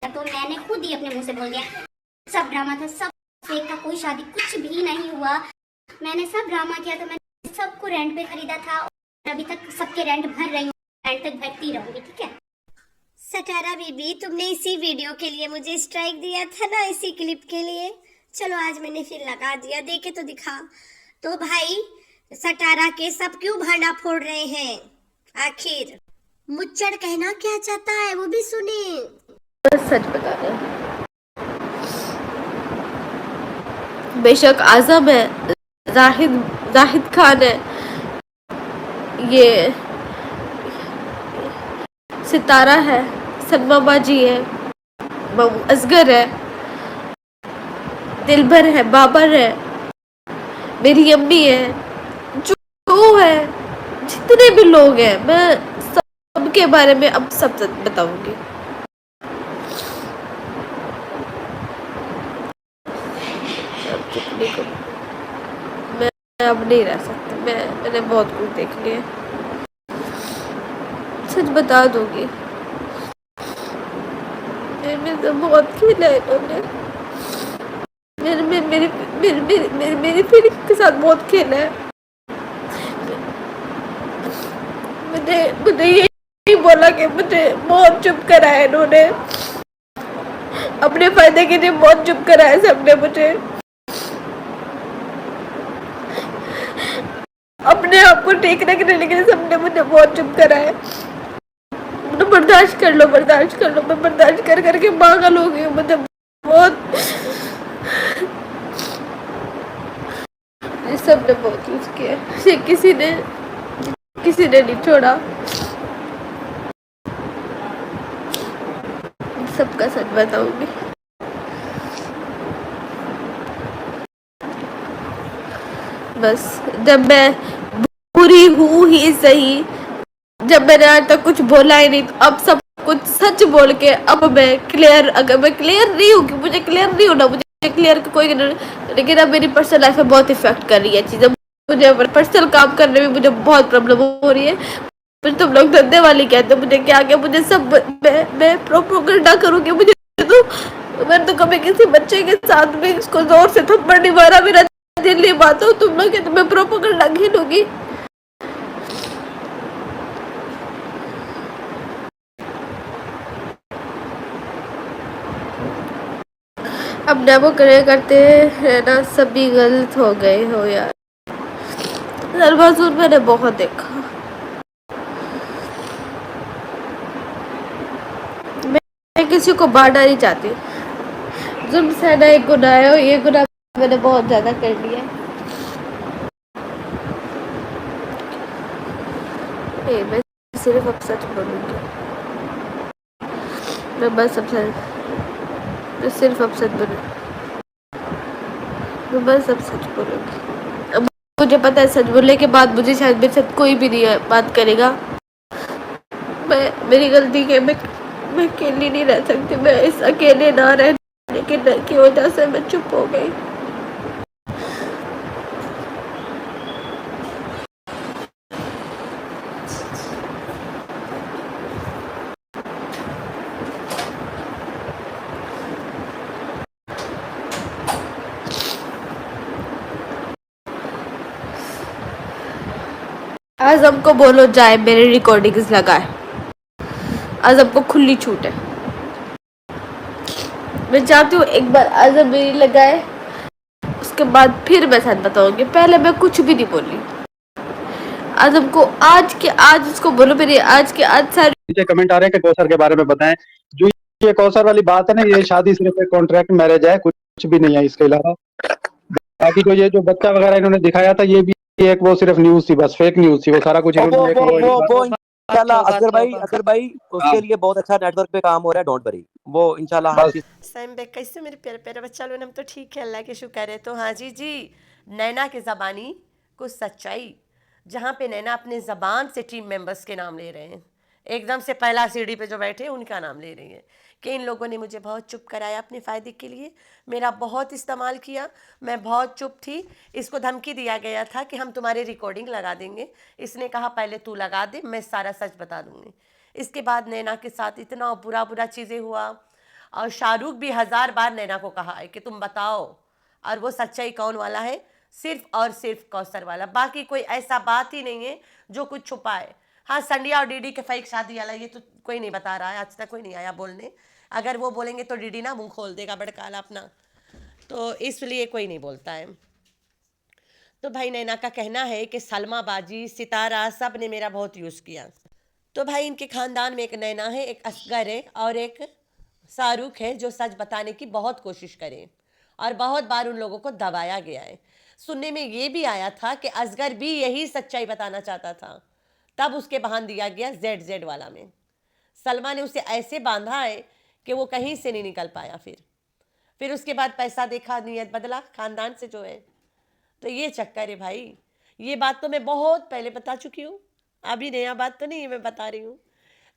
तो मैंने खुद ही अपने मुंह से बोल दिया सब ड्रामा था, सब फेक था, कोई शादी कुछ भी नहीं हुआ। मैंने सब ड्रामा किया था, मैंने सबको रेंट पे खरीदा था और अभी तक सबके रेंट भर रही हूँ, रेंट तक भरती रहूंगी, ठीक है। सटारा बीबी, तुमने इसी वीडियो के लिए मुझे स्ट्राइक दिया था ना, इसी क्लिप के लिए। चलो आज मैंने फिर लगा दिया, देखे तो दिखा। तो भाई सटारा के सब क्यों भांडा फोड़ रहे हैं आखिर? मुच्चड़ कहना क्या चाहता है वो भी सुने। बस सच बता रहे हैं। बेशक आजम है, जाहिद जाहिद खान है, ये सितारा है, सलमा बाजी है, असगर है, दिलबर है, बाबर है, मेरी अम्मी है, जो है, जितने भी लोग हैं, मैं सबके बारे में अब सब बताऊंगी। मैं अब नहीं रह सकती, मैंने बहुत कुछ देख लिया, सच बता दूंगी। मेरे तो बहुत खेला है इन्होंने, मेरी फीलिंग के साथ बहुत खेला है। मुझे यही बोला कि मुझे बहुत चुप कराया इन्होंने, अपने फायदे के लिए बहुत चुप कराया सबने मुझे, अपने आप को ठीक रखने के लिए सबने मुझे बहुत चुप कराया। तो बर्दाश्त कर लो, बर्दाश्त कर लो, मैं बर्दाश्त कर करके पागल हो गई हूँ, मुझे बहुत सबने बहुत यूज किया, किसी ने नहीं छोड़ा। सबका सच बताऊंगी। बस जब मैं बुरी हूँ ही सही, जब मैंने आज तक कुछ बोला ही नहीं, तो अब सब कुछ सच बोल के अब मैं क्लियर, अगर मैं क्लियर नहीं हूँ कि मुझे क्लियर नहीं होना, मुझे क्लियर कोई नहीं, लेकिन अब मेरी पर्सनल लाइफ में बहुत इफेक्ट कर रही है चीज़ें, मुझे पर्सनल काम करने में मुझे बहुत प्रॉब्लम हो रही है। फिर तुम लोग धंधे वाली कहते हो, मुझे क्या मुझे सब मैं प्रोपेगेंडा करूँगी, मुझे तो मैंने तो कभी किसी बच्चे के साथ भी इसको जोर से थप्पड़ नहीं मारा, मेरा दिल नहीं बात हो, तुम लोग कहते मैं प्रोपेगेंडा खेलूंगी। अब डेमो करे करते हैं ना, सभी गलत हो गए हो यार। नरवाजूर मैंने बहुत देखा, मैं किसी को बांटना नहीं चाहती, जुल्म सहना एक गुनाह है और ये गुनाह मैंने बहुत ज्यादा कर लिया है। मैं सिर्फ अब सच बोलूंगी, मैं बस अब मैं सिर्फ अब सच बोलूंगी, मैं बस अब सच बोलूंगी। अब मुझे पता है सच बोलने के बाद मुझे शायद मेरे साथ कोई भी नहीं बात करेगा, मेरी गलती है, मैं अकेली नहीं रह सकती, मैं इस अकेले ना रहने के डर की वजह से मैं चुप हो गई। आज हमको बोलो जाए मेरे रिकॉर्डिंग्स लगाए, आज हमको खुली छूट है, मैं चाहती हूँ एक बार आज मेरी लगाए, उसके बाद फिर मैं सच बताऊंगी, पहले मैं कुछ भी नहीं बोली। आज हमको आज उसको बोलो मेरे आज के आज सारे कमेंट आ रहे हैं कि कौसर के बारे में बताएं। जो ये कौसर वाली बात है ना, ये शादी सिर्फ एक कॉन्ट्रैक्ट मैरिज है, कुछ भी नहीं है इसके अलावा। बाकी तो ये जो बच्चा वगैरह इन्होंने दिखाया था, ये भी एक वो सिर्फ न्यूज थी, बस फेक न्यूज थी, वो सारा कुछ इन्होंने वो इंशाल्लाह अजहर भाई उसके हाँ, लिए बहुत अच्छा नेटवर्क पे काम हो रहा है, डोंट वरी, वो इंशाल्लाह हर बस चीज। सैम बेग कैसे मेरे प्यारे प्यारे बच्चा लोग, हम तो ठीक है अल्लाह के शुक्र है। तो हाँ जी जी, नैना के ज़बानी कुछ सच्चाई, जहाँ पे नैना अपने ज़बान से टीम मेंबर्स के नाम ले रहे हैं, एकदम से पहला सीढ़ी पे जो बैठे उनका नाम ले रही हैं कि इन लोगों ने मुझे बहुत चुप कराया अपने फ़ायदे के लिए, मेरा बहुत इस्तेमाल किया, मैं बहुत चुप थी, इसको धमकी दिया गया था कि हम तुम्हारी रिकॉर्डिंग लगा देंगे, इसने कहा पहले तू लगा दे, मैं सारा सच बता दूँगी। इसके बाद नैना के साथ इतना बुरा बुरा चीज़ें हुआ, और शाहरुख भी 1000 बार नैना को कहा है कि तुम बताओ, और वो सच्चाई कौन वाला है? सिर्फ और सिर्फ कौसर वाला। बाकी कोई ऐसा बात ही नहीं है जो कुछ छुपा है। हाँ, संडिया और डीडी के फेक शादी वाला ये तो कोई नहीं बता रहा है, आज तक कोई नहीं आया बोलने। अगर वो बोलेंगे तो डीडी ना मुंह खोल देगा बड़काला अपना, तो इसलिए कोई नहीं बोलता है। तो भाई नैना का कहना है कि सलमा बाजी, सितारा, सब ने मेरा बहुत यूज़ किया। तो भाई इनके खानदान में एक नैना है, एक असगर है और एक शाहरुख है जो सच बताने की बहुत कोशिश करें, और बहुत बार उन लोगों को दबाया गया है। सुनने में ये भी आया था कि असगर भी यही सच्चाई बताना चाहता था, तब उसके बहान दिया गया ZZ वाला में। सलमा ने उसे ऐसे बांधा है कि वो कहीं से नहीं निकल पाया। फिर उसके बाद पैसा देखा, नीयत बदला खानदान से जो है। तो ये चक्कर है भाई। ये बात तो मैं बहुत पहले बता चुकी हूँ, अभी नया बात तो नहीं है, मैं बता रही हूँ।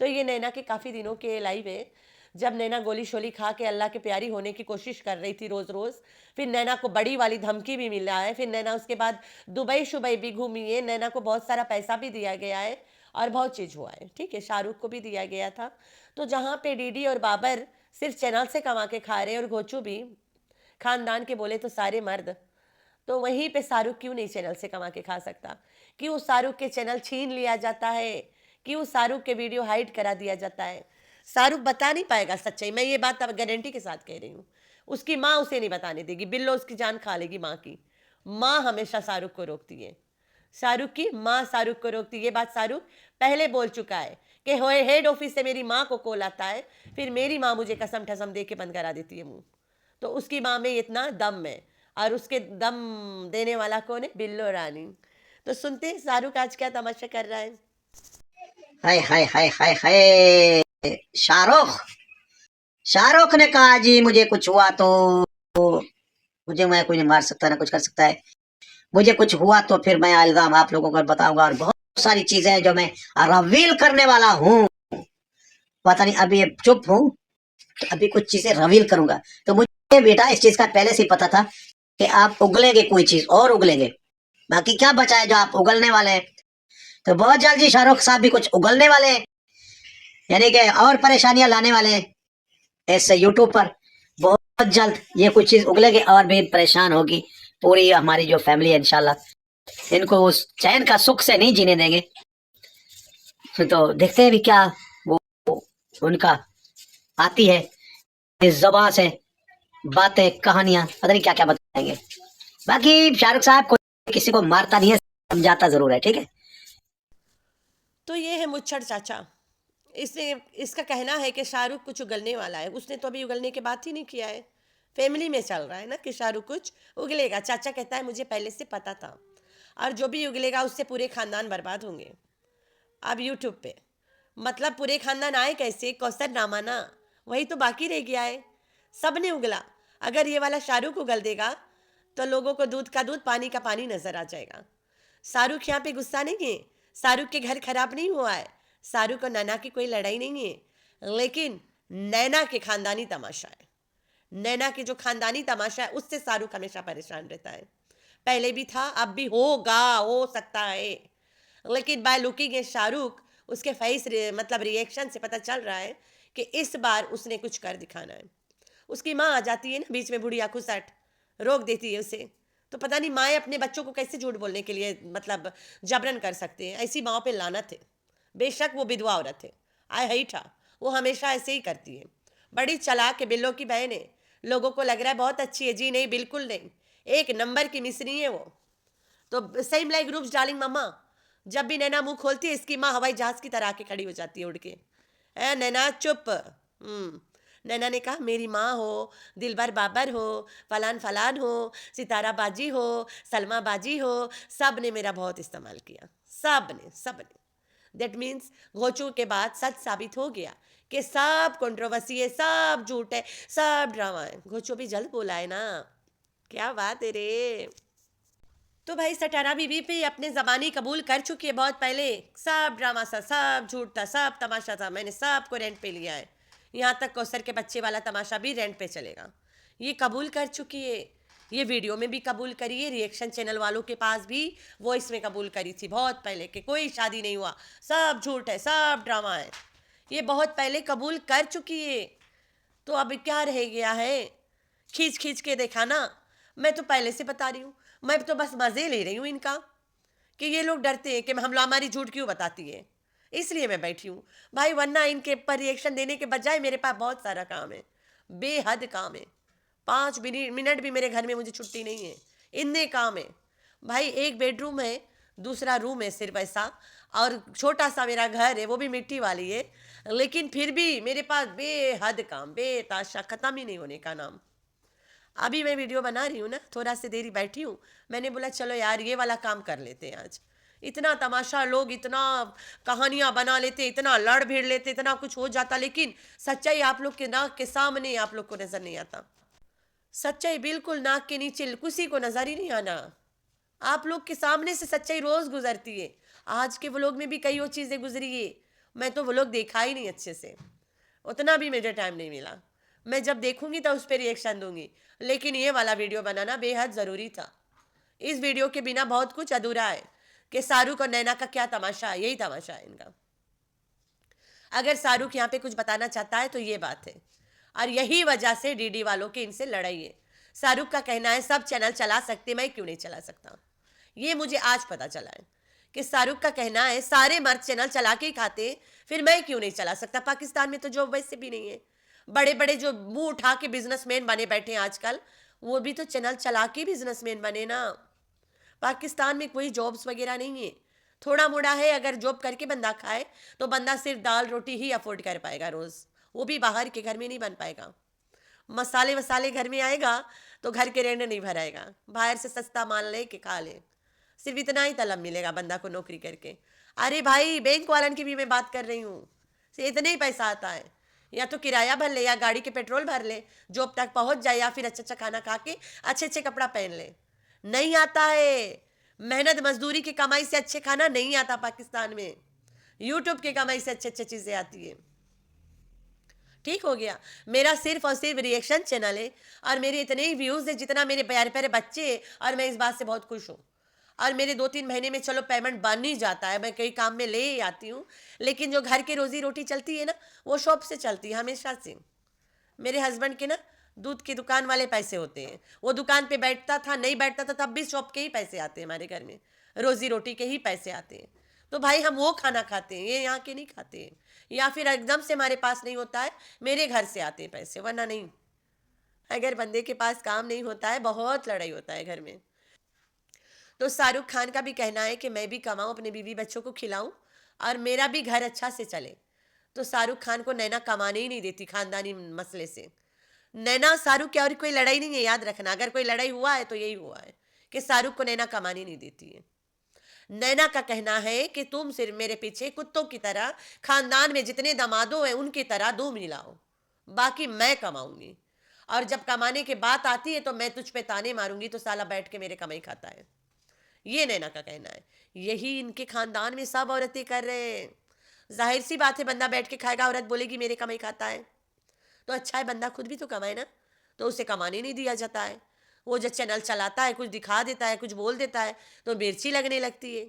तो ये नैना के काफ़ी दिनों के लाइव है, जब नैना गोली शोली खा के अल्लाह के प्यारी होने की कोशिश कर रही थी रोज़ रोज़। फिर नैना को बड़ी वाली धमकी भी मिला है। फिर नैना उसके बाद दुबई शुबई भी घूमी है, नैना को बहुत सारा पैसा भी दिया गया है और बहुत चीज़ हुआ है। ठीक है, शाहरुख को भी दिया गया था। तो जहाँ पे डीडी और बाबर सिर्फ चैनल से कमा के खा रहे और घोचू भी खानदान के बोले तो सारे मर्द, तो वहीं पे शाहरुख क्यों नहीं चैनल से कमा के खा सकता? क्यों शाहरुख के चैनल छीन लिया जाता है? क्यों शाहरुख के वीडियो हाइड करा दिया जाता है? शाहरुख बता नहीं पाएगा सच्चाई, मैं ये बात अब गारंटी के साथ कह रही हूँ। उसकी माँ उसे नहीं बताने देगी, बिल्लो उसकी जान खा लेगी माँ की। माँ हमेशा शाहरुख को रोकती है, शाहरुख की माँ शाहरुख को रोकती है। ये बात शाहरुख पहले बोल चुका है कि हेड ऑफिस से मेरी माँ को कॉल आता है, फिर मेरी माँ मुझे कसम ठसम दे के बंद करा देती है मुँह। तो उसकी माँ में इतना दम है, और उसके दम देने वाला कौन है? बिल्लो रानी। तो सुनते हैं शाहरुख आज क्या तमाशा कर रहा है। हाय हाय हाय हाय हाय, शाहरुख शाहरुख ने कहा जी मुझे कुछ हुआ तो मुझे, मैं कोई नहीं मार सकता ना कुछ कर सकता है, मुझे कुछ हुआ तो फिर मैं इल्जाम आप लोगों को बताऊंगा, और बहुत सारी चीजें हैं जो मैं रिवील करने वाला हूँ। पता नहीं, अभी चुप हूँ तो अभी कुछ चीजें रिवील करूंगा। तो मुझे बेटा इस चीज का पहले से पता था कि आप उगलेंगे, कोई चीज और उगलेंगे, बाकी क्या बचा है जो आप उगलने वाले हैं। तो बहुत जल्द जी शाहरुख साहब भी कुछ उगलने वाले हैं, यानी कि और परेशानियां लाने वाले हैं ऐसे यूट्यूब पर। बहुत जल्द ये कुछ चीज उगलेगी और भी परेशान होगी पूरी हमारी जो फैमिली है। इंशाल्लाह इनको उस चैन का सुख से नहीं जीने देंगे। तो देखते हैं भी क्या वो उनका आती है इस ज़बान से बातें, कहानियां, पता नहीं क्या क्या बताएंगे। बाकी शाहरुख साहब कोई किसी को मारता नहीं है, समझाता जरूर है, ठीक है। तो ये है मुच्छड़ चाचा। इसने इसका कहना है कि शाहरुख कुछ उगलने वाला है। उसने तो अभी उगलने की बात ही नहीं किया है। फैमिली में चल रहा है ना कि शाहरुख कुछ उगलेगा। चाचा कहता है मुझे पहले से पता था, और जो भी उगलेगा उससे पूरे खानदान बर्बाद होंगे। अब यूट्यूब पे मतलब पूरे खानदान आए कैसे? कौसर नामा ना, वही तो बाकी रह गया है। सब ने उगला। अगर ये वाला शाहरुख उगल देगा तो लोगों को दूध का दूध, पानी का पानी नजर आ जाएगा। शाहरुख यहाँ पे गुस्सा नहीं है, शाहरुख के घर खराब नहीं हुआ है, शाहरुख और नैना की कोई लड़ाई नहीं है, लेकिन नैना के खानदानी तमाशा है। नैना के जो खानदानी तमाशा है उससे शाहरुख हमेशा परेशान रहता है। पहले भी था, अब भी होगा, हो सकता है। लेकिन बाय लुकिंग ए शाहरुख, उसके फेस मतलब रिएक्शन से पता चल रहा है कि इस बार उसने कुछ कर दिखाना है। उसकी माँ आ जाती है ना बीच में, बुढ़िया खुसट, रोक देती है उसे। तो पता नहीं माएँ अपने बच्चों को कैसे झूठ बोलने के लिए मतलब जबरन कर सकते हैं। ऐसी माओ पे लानत है। बेशक वो विधवा औरत है, आई हेट हर, वो हमेशा ऐसे ही करती है। बड़ी चालाक है, बिल्लो की बहन है। लोगों को लग रहा है बहुत अच्छी है, जी नहीं, बिल्कुल नहीं, एक नंबर की मिसरी है वो। तो सेम लाइक ग्रुप्स डार्लिंग मम्मा, जब भी नैना मुंह खोलती है इसकी माँ हवाई जहाज की तरह आके खड़ी हो जाती है उड़ के। ए नैना चुप। नैना ने कहा मेरी माँ हो, दिलबर बाबर हो, फलान फलान हो, सितारा बाजी हो, सलमा बाजी हो, सब ने मेरा बहुत इस्तेमाल किया, सब ने। दैट मीन्स घोचू के बाद सच साबित हो गया कि सब कंट्रोवर्सी है, सब झूठ है, सब ड्रामा है। घोचू भी जल्द बोला है ना, क्या बात है रे। तो भाई सटारा बीबी पे अपने ज़बानी कबूल कर चुकी है बहुत पहले। सब ड्रामा था, सब झूठ था, सब तमाशा था, मैंने सब को रेंट पे लिया है। यहाँ तक कौसर के बच्चे वाला तमाशा भी रेंट पे चलेगा, ये कबूल कर चुकी है। ये वीडियो में भी कबूल करी है, रिएक्शन चैनल वालों के पास भी वॉइस में कबूल करी थी बहुत पहले कि कोई शादी नहीं हुआ, सब झूठ है, सब ड्रामा है। ये बहुत पहले कबूल कर चुकी है। तो अब क्या रह गया है खींच खींच के दिखाना? मैं तो पहले से बता रही हूँ, मैं तो बस मज़े ले रही हूँ इनका, कि ये लोग डरते हैं कि हम लोग हमारी झूठ क्यों बताती है, इसलिए मैं बैठी हूँ भाई। वरना इनके पर रिएक्शन देने के बजाय मेरे पास बहुत सारा काम है, बेहद काम है। 5 मिनट भी मेरे घर में मुझे छुट्टी नहीं है, इतने काम है भाई। एक बेडरूम है, दूसरा रूम है सिर्फ ऐसा, और छोटा सा मेरा घर है, वो भी मिट्टी वाली है, लेकिन फिर भी मेरे पास बेहद काम, बेताशा, ख़त्म ही नहीं होने का नाम। अभी मैं वीडियो बना रही हूँ ना, थोड़ा सी देरी बैठी हूँ, मैंने बोला चलो यार ये वाला काम कर लेते हैं आज। इतना तमाशा, लोग इतना कहानियाँ बना लेते, इतना लड़ भिड़ लेते, इतना कुछ हो जाता, लेकिन सच्चाई आप लोग के नाक के सामने आप लोग को नज़र नहीं आता। सच्चाई बिल्कुल नाक के नीचे किसी को नज़र ही नहीं आना। आप लोग के सामने से सच्चाई रोज़ गुजरती है। आज के व्लॉग में भी कई वो चीज़ें गुजरी है, मैं तो व्लॉग देखा ही नहीं अच्छे से, उतना भी मुझे टाइम नहीं मिला। मैं जब देखूंगी तो उस पर रिएक्शन दूंगी, लेकिन ये वाला वीडियो बनाना बेहद ज़रूरी था। इस वीडियो के बिना बहुत कुछ अधूरा है कि शाहरुख और नैना का क्या तमाशा है, यही तमाशा है इनका। अगर शाहरुख यहाँ पे कुछ बताना चाहता है तो ये बात है, और यही वजह से डीडी वालों के इनसे लड़ाई है। शाहरुख का कहना है सब चैनल चला सकते, मैं क्यों नहीं चला सकता। ये मुझे आज पता चला है कि शाहरुख का कहना है सारे मर्द चैनल चला के ही खाते, फिर मैं क्यों नहीं चला सकता। पाकिस्तान में तो जॉब वैसे भी नहीं है, बड़े बड़े जो मुंह उठा के बिजनेसमैन बने बैठे हैं आजकल, वो भी तो चैनल चला के बिजनेसमैन बने ना। पाकिस्तान में कोई जॉब्स वगैरह नहीं है, थोड़ा मोड़ा है, अगर जॉब करके बंदा खाए तो बंदा सिर्फ दाल रोटी ही अफोर्ड कर पाएगा रोज़, वो भी बाहर के घर में नहीं बन पाएगा। मसाले वसाले घर में आएगा तो घर के रेंट नहीं भराएगा, बाहर से सस्ता माल ले के खा ले, सिर्फ इतना ही तलब मिलेगा बंदा को नौकरी करके। अरे भाई बैंक वालन की भी मैं बात कर रही हूँ, से इतने ही पैसा आता है, या तो किराया भर ले या गाड़ी के पेट्रोल भर ले, जॉब तक पहुँच जाए, या फिर अच्छा अच्छा खाना खा के अच्छे अच्छे कपड़ा पहन ले। नहीं आता है, मेहनत मजदूरी की कमाई से अच्छे खाना नहीं आता पाकिस्तान में, यूट्यूब की कमाई से अच्छी अच्छी चीज़ें आती है। ठीक हो गया, मेरा सिर्फ और सिर्फ रिएक्शन चैनल है, और मेरे इतने ही व्यूज़ है जितना मेरे प्यारे प्यारे बच्चे हैं, और मैं इस बात से बहुत खुश हूँ। और मेरे 2-3 महीने में चलो पेमेंट बन ही जाता है, मैं कई काम में ले ही आती हूँ, लेकिन जो घर की रोज़ी रोटी चलती है ना, वो शॉप से चलती है हमेशा से। मेरे हस्बैंड के ना दूध की दुकान वाले पैसे होते हैं, वो दुकान पे बैठता था, नहीं बैठता था, तब भी शॉप के ही पैसे आते हैं हमारे घर में, रोज़ी रोटी के ही पैसे आते हैं। तो भाई हम वो खाना खाते हैं, ये यहाँ के नहीं खाते हैं, या फिर एकदम से हमारे पास नहीं होता है, मेरे घर से आते हैं पैसे, वरना नहीं। अगर बंदे के पास काम नहीं होता है, बहुत लड़ाई होता है घर में। तो शाहरुख खान का भी कहना है कि मैं भी कमाऊँ, अपने बीवी बच्चों को खिलाऊँ, और मेरा भी घर अच्छा से चले। तो शाहरुख खान को नैना कमाने ही नहीं देती खानदानी मसले से। नैना शाहरुख की और कोई लड़ाई नहीं है, याद रखना, अगर कोई लड़ाई हुआ है तो यही हुआ है कि शाहरुख को नैना कमाने नहीं देती है। नैना का कहना है कि तुम सिर्फ मेरे पीछे कुत्तों की तरह खानदान में जितने दामादों हैं उनकी तरह दूध मिलाओ, बाकी मैं कमाऊंगी, और जब कमाने की बात आती है तो मैं तुझ पे ताने मारूंगी तो साला बैठ के मेरे कमाई खाता है। ये नैना का कहना है, यही इनके खानदान में सब औरतें कर रहे हैं। जाहिर सी बात है, बंदा बैठ के खाएगा, औरत बोलेगी मेरे कमाई खाता है, तो अच्छा है बंदा खुद भी तो कमाए ना, तो उसे कमाने नहीं दिया जाता है। वो जो चैनल चलाता है, कुछ दिखा देता है, कुछ बोल देता है, तो मिर्ची लगने लगती है।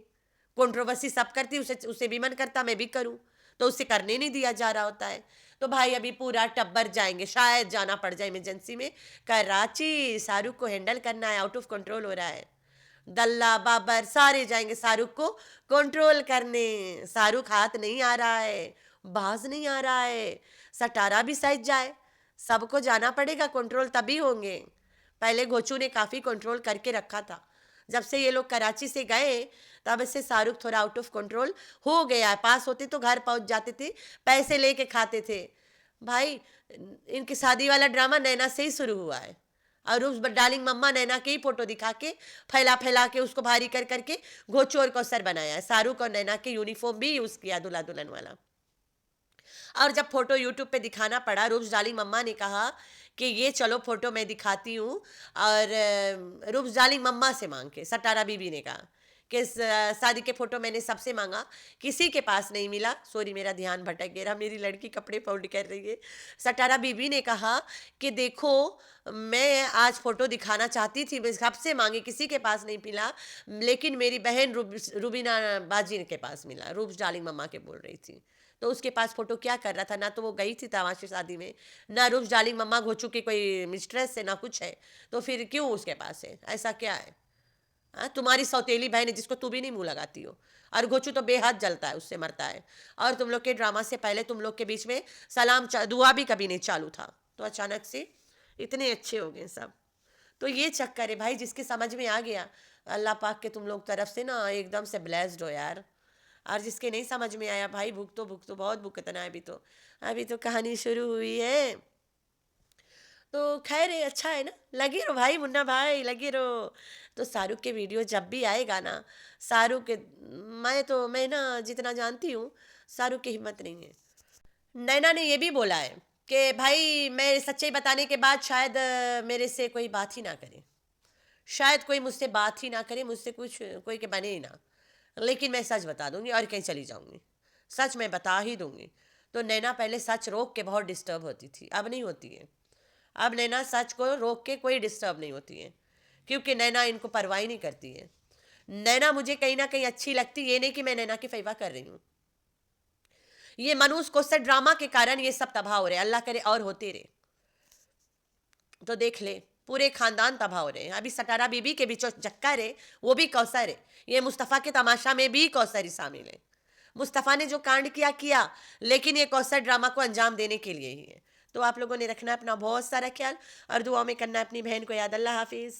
कंट्रोवर्सी सब करती है, उसे भी मन करता मैं भी करूं, तो उसे करने नहीं दिया जा रहा होता है। तो भाई अभी पूरा टब्बर जाएंगे, शायद जाना पड़ जाए इमरजेंसी में कराची, शाहरुख को हैंडल करना है, आउट ऑफ कंट्रोल हो रहा है। दल्ला बाबर सारे जाएंगे शाहरुख को कंट्रोल करने। शाहरुख हाथ नहीं आ रहा है, बाज नहीं आ रहा है, सटारा भी सज जाए, सबको जाना पड़ेगा कंट्रोल, तभी होंगे। पहले घोचू ने काफ़ी कंट्रोल करके रखा था, जब से ये लोग कराची से गए तब से शाहरुख थोड़ा आउट ऑफ कंट्रोल हो गया है। पास होते तो घर पहुंच जाते थे, पैसे लेके खाते थे। भाई इनकी शादी वाला ड्रामा नैना से ही शुरू हुआ है, और उस डार्लिंग मम्मा नैना के ही फोटो दिखा के फैला फैला के उसको भारी कर करके घोचू और कौसर बनाया है। शाहरुख और नैना के यूनिफॉर्म भी यूज़ किया दुल्हा दुल्हन वाला। और जब फोटो यूट्यूब पे दिखाना पड़ा, रूप्स डार्लिंग मम्मा ने कहा कि ये चलो फोटो मैं दिखाती हूँ, और रूप्स डार्लिंग मम्मा से मांग के सटारा बीबी ने कहा कि शादी के फ़ोटो मैंने सबसे मांगा, किसी के पास नहीं मिला। सॉरी मेरा ध्यान भटक गया, मेरी लड़की कपड़े फोल्ड कर रही है। सटारा बीबी ने कहा कि देखो मैं आज फ़ोटो दिखाना चाहती थी, मैं सबसे मांगी, किसी के पास नहीं मिला, लेकिन मेरी बहन रुबीना बाजी के पास मिला। रूप्स डार्लिंग मम्मा के बोल रही थी, तो उसके पास फोटो क्या कर रहा था? ना तो वो गई थी तमाशे शादी में, ना रूप डार्लिंग मम्मा घोचू की कोई मिस्ट्रेस है, ना कुछ है, तो फिर क्यों उसके पास है? ऐसा क्या है? हाँ, तुम्हारी सौतेली बहन है जिसको तू भी नहीं मुंह लगाती हो, और घोचू तो बेहद जलता है, उससे मरता है। और तुम लोग के ड्रामा से पहले तुम लोग के बीच में सलाम दुआ भी कभी नहीं चालू था, तो अचानक से इतने अच्छे हो गए सब। तो ये चक्कर है भाई, जिसके समझ में आ गया, अल्लाह पाक के तुम लोग तरफ से ना एकदम से ब्लेस्ड हो यार। और जिसके नहीं समझ में आया भाई, भुगतो बहुत भुगतना है। अभी तो कहानी शुरू हुई है। तो खैर है, अच्छा है ना, लगे रहो भाई, मुन्ना भाई लगे रहो। तो शाहरुख के वीडियो जब भी आएगा ना, शाहरुख के, मैं ना जितना जानती हूँ, शाहरुख की हिम्मत नहीं है। नैना ने ये भी बोला है कि भाई मैं सच्चाई बताने के बाद शायद मेरे से कोई बात ही ना करे, शायद कोई मुझसे बात ही ना करे, मुझसे कुछ कोई के बने ही ना, लेकिन मैं सच बता दूंगी और कहीं चली जाऊंगी, सच मैं बता ही दूंगी। तो नैना पहले सच रोक के बहुत डिस्टर्ब होती थी, अब नहीं होती है। अब नैना सच को रोक के कोई डिस्टर्ब नहीं होती है, क्योंकि नैना इनको परवाह ही नहीं करती है। नैना मुझे कहीं ना कहीं अच्छी लगती, ये नहीं कि मैं नैना की फैवा कर रही हूँ। ये मनुष्य को से ड्रामा के कारण ये सब तबाह हो रहे, अल्लाह करे और होते रहे। तो देख ले, पूरे खानदान तबाह हो रहे हैं। अभी सटारा बीबी के बीचों जक्कर है, वो भी कौसर है। ये मुस्तफ़ा के तमाशा में भी कौसर ही शामिल है। मुस्तफ़ा ने जो कांड किया, लेकिन ये कौसर ड्रामा को अंजाम देने के लिए ही है। तो आप लोगों ने रखना अपना बहुत सारा ख्याल और दुआ में करना अपनी बहन को याद। अल्लाह हाफिज़।